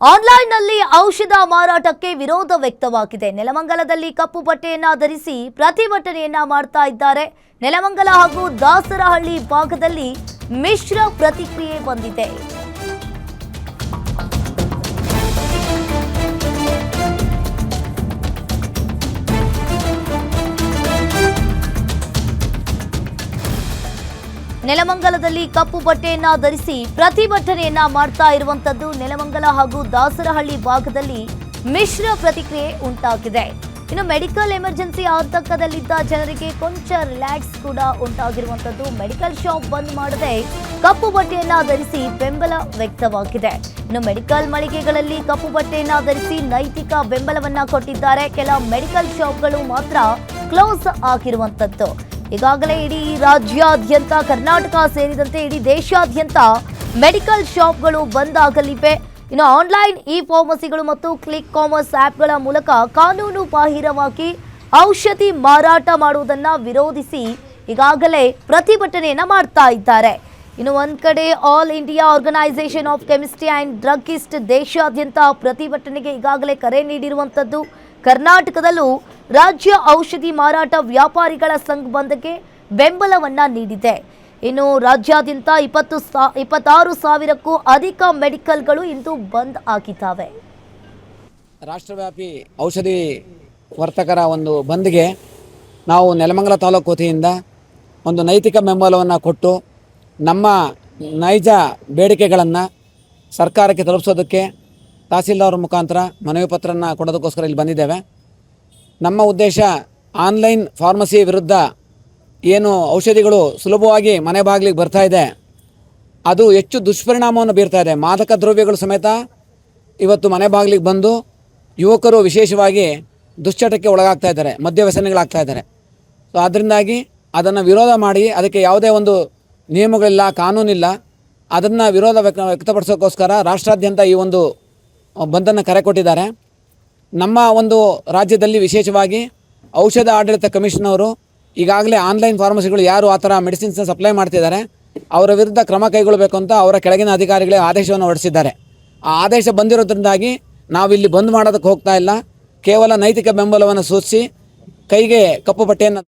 ಆನ್ಲೈನ್ನಲ್ಲಿ ಔಷಧ ಮಾರಾಟಕ್ಕೆ ವಿರೋಧ ವ್ಯಕ್ತವಾಗಿದೆ. ನೆಲಮಂಗಲದಲ್ಲಿ ಕಪ್ಪು ಬಟ್ಟೆಯನ್ನ ಧರಿಸಿ ಪ್ರತಿಭಟನೆಯನ್ನ ಮಾಡ್ತಾ ಇದ್ದಾರೆ. ನೆಲಮಂಗಲ ಹಾಗೂ ದಾಸರಹಳ್ಳಿ ಭಾಗದಲ್ಲಿ ಮಿಶ್ರ ಪ್ರತಿಕ್ರಿಯೆ ಬಂದಿದೆ. ನೆಲಮಂಗಲದಲ್ಲಿ ಕಪ್ಪು ಬಟ್ಟೆಯನ್ನ ಧರಿಸಿ ಪ್ರತಿಭಟನೆಯನ್ನ ಮಾಡ್ತಾ ಇರುವಂತದ್ದು. ನೆಲಮಂಗಲ ಹಾಗೂ ದಾಸರಹಳ್ಳಿ ಭಾಗದಲ್ಲಿ ಮಿಶ್ರ ಪ್ರತಿಕ್ರಿಯೆ ಉಂಟಾಗಿದೆ. ಇನ್ನು ಮೆಡಿಕಲ್ ಎಮರ್ಜೆನ್ಸಿ ಆತಂಕದಲ್ಲಿದ್ದ ಜನರಿಗೆ ಕೊಂಚ ರಿಲ್ಯಾಕ್ಸ್ ಕೂಡ ಉಂಟಾಗಿರುವಂತದ್ದು. ಮೆಡಿಕಲ್ ಶಾಪ್ ಬಂದ್ ಮಾಡದೆ ಕಪ್ಪು ಬಟ್ಟೆಯನ್ನ ಧರಿಸಿ ಬೆಂಬಲ ವ್ಯಕ್ತವಾಗಿದೆ. ಇನ್ನು ಮೆಡಿಕಲ್ ಮಳಿಗೆಗಳಲ್ಲಿ ಕಪ್ಪು ಬಟ್ಟೆಯನ್ನ ಧರಿಸಿ ನೈತಿಕ ಬೆಂಬಲವನ್ನ ಕೊಟ್ಟಿದ್ದಾರೆ. ಕೆಲ ಮೆಡಿಕಲ್ ಶಾಪ್ಗಳು ಮಾತ್ರ ಕ್ಲೋಸ್ ಆಗಿರುವಂತದ್ದು. ಈಗಾಗಲೇ ಇಡೀ ರಾಜ್ಯಾದ್ಯಂತ, ಕರ್ನಾಟಕ ಸೇರಿದಂತೆ ಇಡೀ ದೇಶಾದ್ಯಂತ ಮೆಡಿಕಲ್ ಶಾಪ್ಗಳು ಬಂದ್ ಆಗಲಿವೆ. ಇನ್ನು ಆನ್ಲೈನ್ ಇ ಫಾರ್ಮಸಿಗಳು ಮತ್ತು ಕ್ಲಿಕ್ ಕಾಮರ್ಸ್ ಆ್ಯಪ್ಗಳ ಮೂಲಕ ಕಾನೂನು ಬಾಹಿರವಾಗಿ ಔಷಧಿ ಮಾರಾಟ ಮಾಡುವುದನ್ನು ವಿರೋಧಿಸಿ ಈಗಾಗಲೇ ಪ್ರತಿಭಟನೆಯನ್ನ ಮಾಡ್ತಾ ಇದ್ದಾರೆ. ಇನ್ನು ಒಂದ್ ಕಡೆ all India organisation of chemistry and druggist ದೇಶಾದ್ಯಂತ ಪ್ರತಿಭಟನೆಗೆ ಈಗಾಗಲೇ ಕರೆ ನೀಡಿರುವಂಥದ್ದು. ಕರ್ನಾಟಕದಲ್ಲೂ ರಾಜ್ಯ ಔಷಧಿ ಮಾರಾಟ ವ್ಯಾಪಾರಿಗಳ ಸಂಘ ಬಂದ್ಗೆ ಬೆಂಬಲವನ್ನ ನೀಡಿದೆ. ಇನ್ನು ರಾಜ್ಯಾದ್ಯಂತ 26,000ಕ್ಕೂ ಅಧಿಕ ಮೆಡಿಕಲ್ಗಳು ಇಂದು ಬಂದ್ ಆಗಿದ್ದಾವೆ. ರಾಷ್ಟ್ರವ್ಯಾಪಿ ಔಷಧಿ ವರ್ತಕರ ಒಂದು ಬಂದ್ಗೆ ನಾವು ನೆಲಮಂಗಲ ತಾಲೂಕು ವತಿಯಿಂದ ಒಂದು ನೈತಿಕ ಬೆಂಬಲವನ್ನು ಕೊಟ್ಟು ನಮ್ಮ ನೈಜ ಬೇಡಿಕೆಗಳನ್ನು ಸರ್ಕಾರಕ್ಕೆ ತಲುಪಿಸೋದಕ್ಕೆ ತಹಸೀಲ್ದಾರ್ ಮುಖಾಂತರ ಮನವಿ ಪತ್ರನ ಕೊಡೋದಕ್ಕೋಸ್ಕರ ಇಲ್ಲಿ ಬಂದಿದ್ದೇವೆ. ನಮ್ಮ ಉದ್ದೇಶ ಆನ್ಲೈನ್ ಫಾರ್ಮಸಿ ವಿರುದ್ಧ ಏನು ಔಷಧಿಗಳು ಸುಲಭವಾಗಿ ಮನೆ ಬಾಗಿಲಿಗೆ ಬರ್ತಾ ಇದೆ, ಅದು ಹೆಚ್ಚು ದುಷ್ಪರಿಣಾಮವನ್ನು ಬೀರ್ತಾ ಇದೆ. ಮಾದಕ ದ್ರವ್ಯಗಳು ಸಮೇತ ಇವತ್ತು ಮನೆ ಬಾಗಿಲಿಗೆ ಬಂದು ಯುವಕರು ವಿಶೇಷವಾಗಿ ದುಶ್ಚಟಕ್ಕೆ ಒಳಗಾಗ್ತಾ ಇದ್ದಾರೆ, ಮದ್ಯ ವ್ಯಸನಿಗಳಾಗ್ತಾ ಇದ್ದಾರೆ. ಸೊ ಅದರಿಂದಾಗಿ ಅದನ್ನು ವಿರೋಧ ಮಾಡಿ, ಅದಕ್ಕೆ ಯಾವುದೇ ಒಂದು ನಿಯಮಗಳಿಲ್ಲ, ಕಾನೂನಿಲ್ಲ, ಅದನ್ನು ವಿರೋಧ ವ್ಯಕ್ತಪಡಿಸೋಕ್ಕೋಸ್ಕರ ರಾಷ್ಟ್ರಾದ್ಯಂತ ಈ ಒಂದು ಬಂದನ್ನು ಕರೆ ಕೊಟ್ಟಿದ್ದಾರೆ. ನಮ್ಮ ಒಂದು ರಾಜ್ಯದಲ್ಲಿ ವಿಶೇಷವಾಗಿ ಔಷಧ ಆಡಳಿತ ಕಮಿಷನ್ ಅವರು ಈಗಾಗಲೇ ಆನ್ಲೈನ್ ಫಾರ್ಮಸಿಗಳು ಯಾರು ಆ ಥರ ಮೆಡಿಸಿನ್ಸ್ನ ಸಪ್ಲೈ ಮಾಡ್ತಿದ್ದಾರೆ ಅವರ ವಿರುದ್ಧ ಕ್ರಮ ಕೈಗೊಳ್ಳಬೇಕು ಅಂತ ಅವರ ಕೆಳಗಿನ ಅಧಿಕಾರಿಗಳಿಗೆ ಆದೇಶವನ್ನು ಹೊರಡಿಸಿದ್ದಾರೆ. ಆ ಆದೇಶ ಬಂದಿರೋದ್ರಿಂದಾಗಿ ನಾವಿಲ್ಲಿ ಬಂದ್ ಮಾಡೋದಕ್ಕೆ ಹೋಗ್ತಾ ಇಲ್ಲ. ಕೇವಲ ನೈತಿಕ ಬೆಂಬಲವನ್ನು ಸೂಚಿಸಿ ಕೈಗೆ ಕಪ್ಪು ಬಟ್ಟೆಯನ್ನು